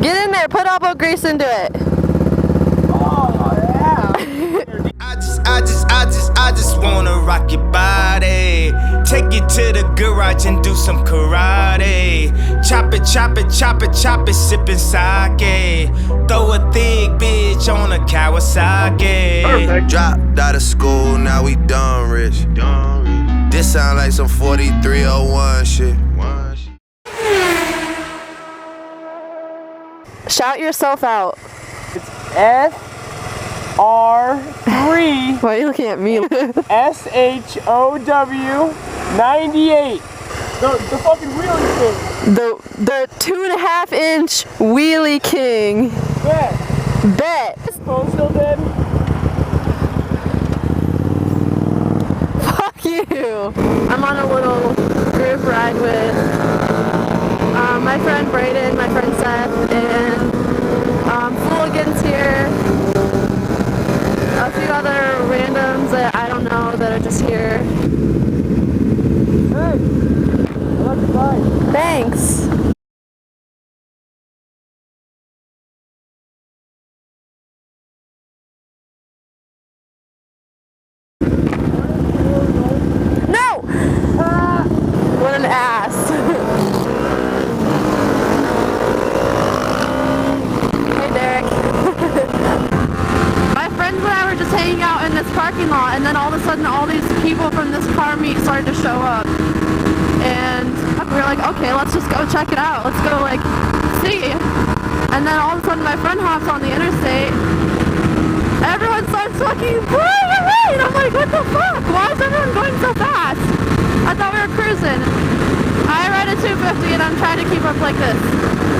Get in there, put elbow grease into it. Oh, yeah. I just wanna rock your body. Take it to the garage and do some karate. Chop it, sippin' sake. Throw a thick bitch on a Kawasaki. Perfect. Dropped out of school, now we done rich. This sound like some 4301 shit. Shout yourself out. It's SR3. Why are you looking at me? SHOW 98. The fucking wheelie thing. The 2.5 inch wheelie king. Bet. Phone still dead? Fuck you. I'm on a little group ride with my friend Brayden, my friend Seth, and Fooligan's here. A few other randoms that I don't know that are just here. Hey, I like your bike. Thanks. No! What an ass. Hey, Derek. My friends and I were just hanging out in this parking lot, and then all of a sudden all these people from this car meet started to show up. And we were like, okay, let's just go check it out. Let's go, like, see. And then all of a sudden my friend hops on the interstate. Everyone starts fucking away. And I'm like, what the fuck? Why is everyone going so fast? I thought we were cruising. I ride a 250 and I'm trying to keep up like this.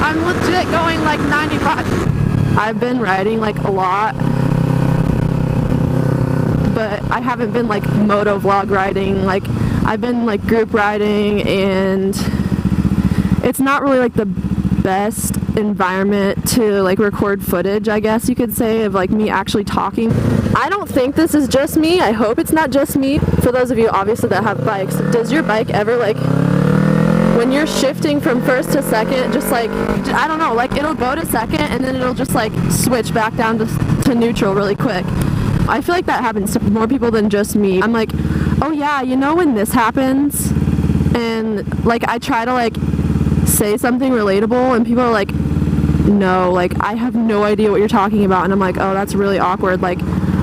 I'm legit going like 95. I've been riding like a lot, but I haven't been like moto vlog riding. Like I've been like group riding, and it's not really like the best environment to like record footage, I guess you could say, of like me actually talking. I don't think this is just me. I hope it's not just me. For those of you obviously that have bikes, does your bike ever like, when you're shifting from first to second, just like, I don't know, like it'll go to second and then it'll just like switch back down to neutral really quick. I feel like that happens to more people than just me. I'm like, oh yeah, you know when this happens? And like I try to like say something relatable and people are like, no, like I have no idea what you're talking about. And I'm like, oh, that's really awkward. Like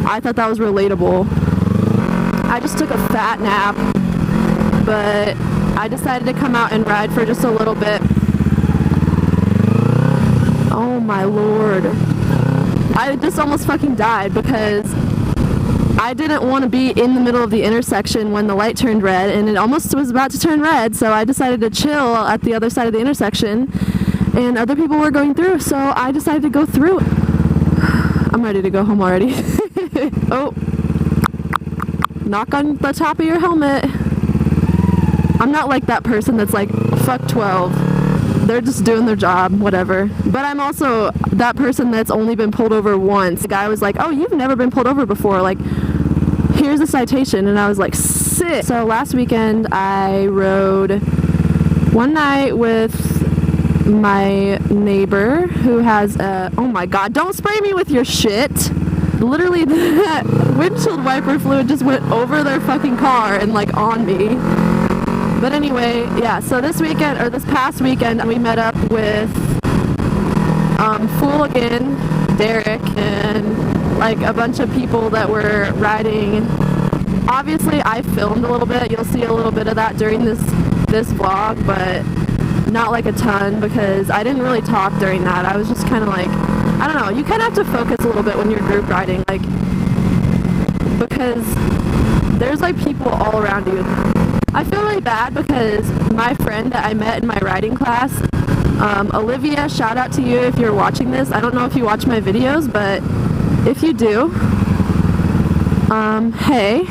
I thought that was relatable. I just took a fat nap, but I decided to come out and ride for just a little bit. Oh my lord. I just almost fucking died because I didn't want to be in the middle of the intersection when the light turned red, and it almost was about to turn red, so I decided to chill at the other side of the intersection, and other people were going through, so I decided to go through. I'm ready to go home already. Oh, knock on the top of your helmet. I'm not like that person that's like, fuck 12. They're just doing their job, whatever. But I'm also that person that's only been pulled over once. The guy was like, oh, you've never been pulled over before. Like, here's a citation. And I was like, sick. So last weekend I rode one night with my neighbor who has a, oh my god, don't spray me with your shit. Literally that windshield wiper fluid just went over their fucking car and like on me. But anyway, yeah, so this weekend, or this past weekend, we met up with Fooligan, Derek, and like a bunch of people that were riding. Obviously, I filmed a little bit. You'll see a little bit of that during this vlog, but not like a ton because I didn't really talk during that. I was just kind of like, I don't know, you kind of have to focus a little bit when you're group riding, like, because there's like people all around you. I feel really bad because my friend that I met in my riding class, Olivia, shout out to you if you're watching this. I don't know if you watch my videos, but if you do, hey,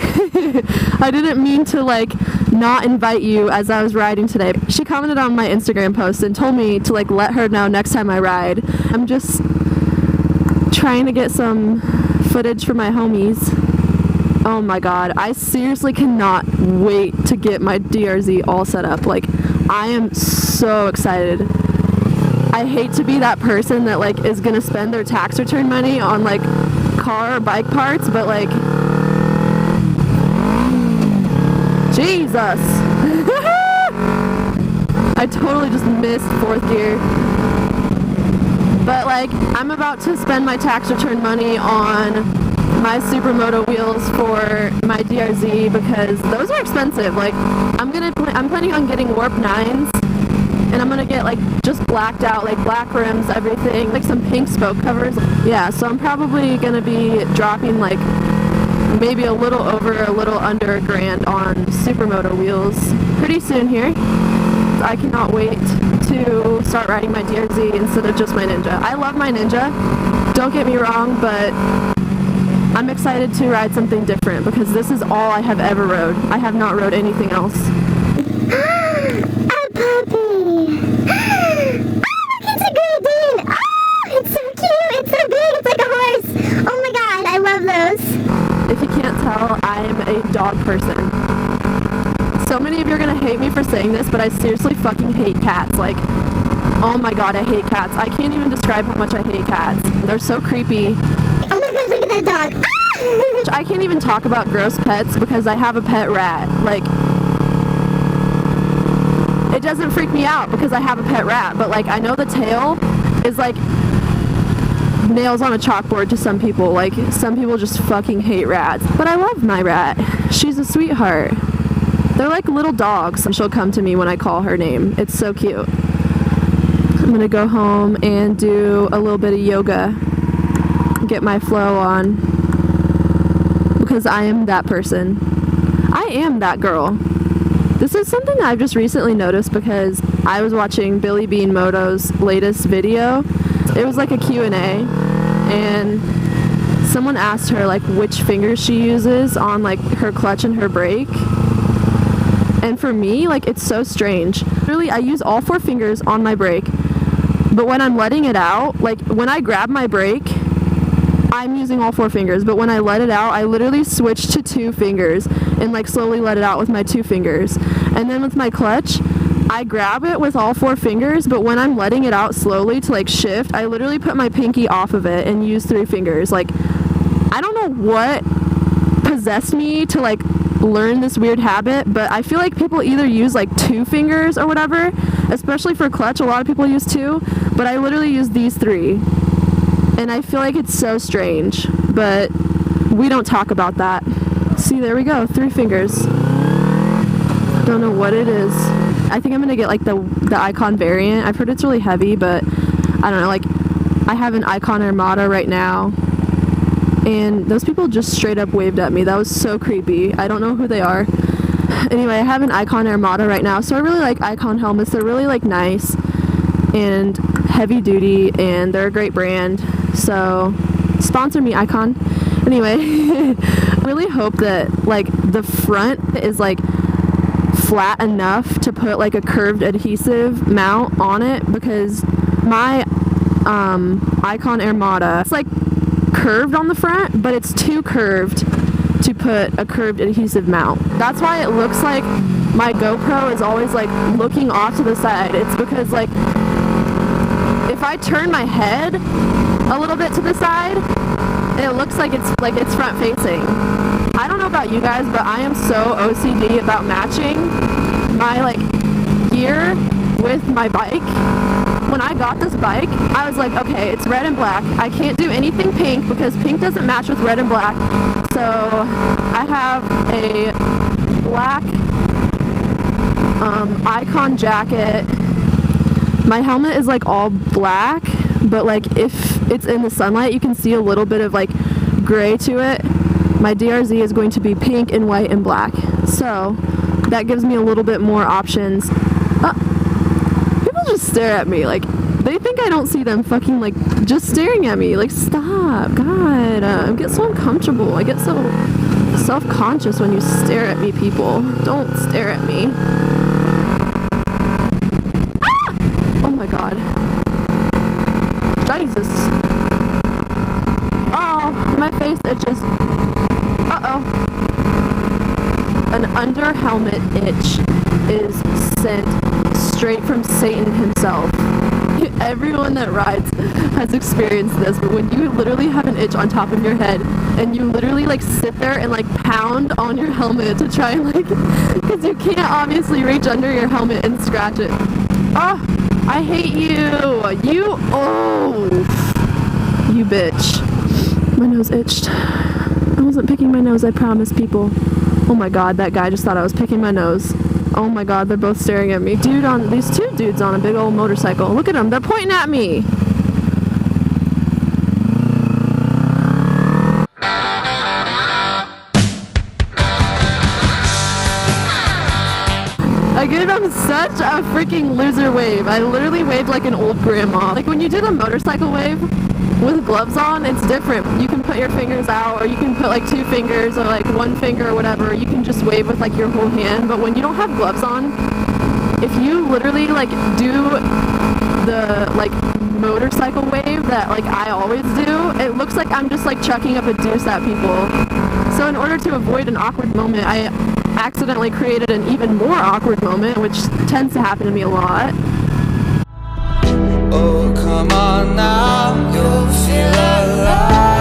I didn't mean to like not invite you as I was riding today. She commented on my Instagram post and told me to like let her know next time I ride. I'm just trying to get some footage for my homies. Oh my god, I seriously cannot wait to get my DRZ all set up. Like, I am so excited. I hate to be that person that like is gonna spend their tax return money on like car or bike parts, but like, Jesus. I totally just missed 4th gear. But like, I'm about to spend my tax return money on my supermoto wheels for my DRZ because those are expensive. Like, I'm planning on getting Warp 9s, and I'm gonna get like just blacked out, like black rims, everything, like some pink spoke covers. Yeah, so I'm probably gonna be dropping like maybe a little over, a little under $1,000 on supermoto wheels pretty soon here. I cannot wait to start riding my DRZ instead of just my Ninja. I love my Ninja, don't get me wrong, but I'm excited to ride something different because this is all I have ever rode. I have not rode anything else. A puppy! It's a Great Dane! Oh, it's so cute! It's so big! It's like a horse! Oh my god, I love those! If you can't tell, I'm a dog person. So many of you are gonna hate me for saying this, but I seriously fucking hate cats. Like, oh my god, I hate cats. I can't even describe how much I hate cats. They're so creepy. Oh my god, look at that dog! I can't even talk about gross pets because I have a pet rat. Like, it doesn't freak me out because I have a pet rat, but like, I know the tail is like nails on a chalkboard to some people. Like, some people just fucking hate rats. But I love my rat. She's a sweetheart. They're like little dogs, and she'll come to me when I call her name. It's so cute. I'm gonna go home and do a little bit of yoga, get my flow on, because I am that person. I am that girl. This is something I've just recently noticed because I was watching Billy Bean Moto's latest video. It was like a Q&A, and someone asked her like which fingers she uses on like her clutch and her brake. And for me, like, it's so strange. Really, I use all 4 fingers on my brake, but when I'm letting it out, like when I grab my brake, I'm using all 4 fingers, but when I let it out, I literally switch to 2 fingers and like slowly let it out with my 2 fingers. And then with my clutch, I grab it with all 4 fingers, but when I'm letting it out slowly to like shift, I literally put my pinky off of it and use 3 fingers. Like, I don't know what possessed me to like learn this weird habit, but I feel like people either use like 2 fingers or whatever, especially for clutch. A lot of people use 2, but I literally use these 3, and I feel like it's so strange, but we don't talk about that. See, there we go, 3 fingers. Don't know what it is. I think I'm gonna get like the Icon variant. I've heard it's really heavy, but I don't know, like I have an Icon Armada right now, and those people just straight up waved at me. That was so creepy. I don't know who they are. Anyway, I have an Icon Armada right now, so I really like Icon helmets. They're really like nice and heavy duty, and they're a great brand. So sponsor me, Icon. Anyway, I really hope that like the front is like flat enough to put like a curved adhesive mount on it, because my Icon Armada, it's like curved on the front, but it's too curved to put a curved adhesive mount. That's why it looks like my GoPro is always like looking off to the side. It's because like if I turn my head a little bit to the side, it looks like it's front facing. I don't know about you guys, but I am so OCD about matching my like gear with my bike. When I got this bike, I was like, okay, it's red and black. I can't do anything pink because pink doesn't match with red and black. So I have a black Icon jacket. My helmet is like all black, but like if it's in the sunlight, you can see a little bit of like gray to it. My DRZ is going to be pink and white and black. So that gives me a little bit more options. People just stare at me like they think I don't see them fucking like just staring at me. Like, stop, God, I get so uncomfortable. I get so self-conscious when you stare at me, people. Don't stare at me. Ah! Oh my God. Jesus. Oh, my face itches. Uh-oh. An under helmet itch is sent straight from Satan himself. everyone that rides has experienced this, but when you literally have an itch on top of your head and you literally like sit there and like pound on your helmet to try and like, because you can't obviously reach under your helmet and scratch it. Oh, I hate you. You bitch. My nose itched. I wasn't picking my nose, I promise, people. Oh my god, that guy just thought I was picking my nose. Oh my god, they're both staring at me. These two dudes on a big old motorcycle. Look at them, they're pointing at me. I gave him such a freaking loser wave. I literally waved like an old grandma. Like when you did a motorcycle wave with gloves on, it's different. You can put your fingers out, or you can put like 2 fingers or like 1 finger or whatever. You can just wave with like your whole hand. But when you don't have gloves on, if you literally like do the like motorcycle wave that like I always do, it looks like I'm just like chucking up a deuce at people. So in order to avoid an awkward moment, I accidentally created an even more awkward moment, which tends to happen to me a lot. Oh, come on now, you'll feel alive.